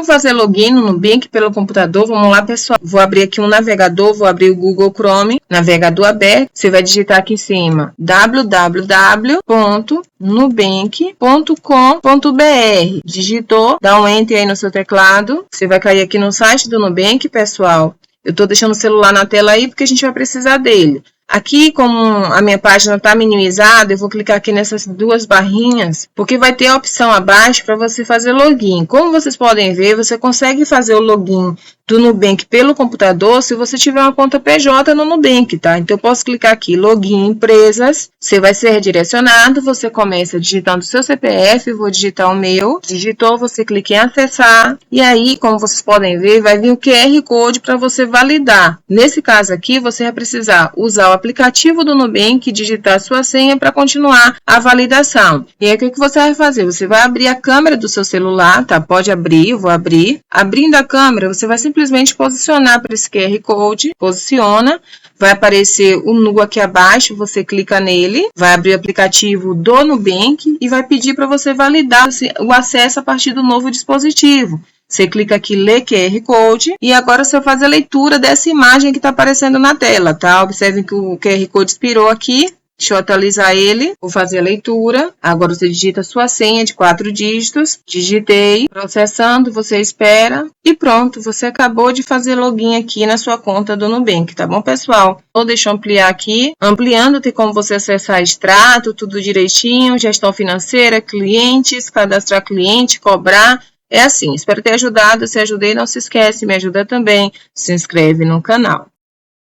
Como fazer login no Nubank pelo computador? Vamos lá, pessoal. Vou abrir aqui um navegador, vou abrir o Google Chrome, navegador aberto. Você vai digitar aqui em cima www.nubank.com.br. Digitou, dá um enter aí no seu teclado. Você vai cair aqui no site do Nubank, pessoal. Eu estou deixando o celular na tela aí porque a gente vai precisar dele. Aqui, como a minha página está minimizada, eu vou clicar aqui nessas duas barrinhas, porque vai ter a opção abaixo para você fazer login. Como vocês podem ver, você consegue fazer o login do Nubank pelo computador se você tiver uma conta PJ no Nubank, tá? Então, eu posso clicar aqui, login empresas, você vai ser redirecionado, você começa digitando o seu CPF, vou digitar o meu, digitou, você clica em acessar, e aí, como vocês podem ver, vai vir o QR Code para você validar. Nesse caso aqui, você vai precisar usar o aplicativo do Nubank, digitar a sua senha para continuar a validação. E aí, o que você vai fazer? Você vai abrir a câmera do seu celular, tá? Pode abrir, eu vou abrir. Abrindo a câmera, você vai simplesmente posicionar para esse QR Code, posiciona, vai aparecer o Nu aqui abaixo, você clica nele, vai abrir o aplicativo do Nubank e vai pedir para você validar o acesso a partir do novo dispositivo. Você clica aqui, lê QR Code, e agora você vai fazer a leitura dessa imagem que está aparecendo na tela, tá? Observem que o QR Code expirou aqui. Deixa eu atualizar ele, vou fazer a leitura. Agora você digita a sua senha de 4 dígitos. Digitei, processando, você espera e pronto, você acabou de fazer login aqui na sua conta do Nubank, tá bom, pessoal? Deixa eu ampliar aqui. Ampliando, tem como você acessar extrato, tudo direitinho, gestão financeira, clientes, cadastrar cliente, cobrar. É assim, espero ter ajudado. Se ajudei, não se esquece, me ajuda também. Se inscreve no canal.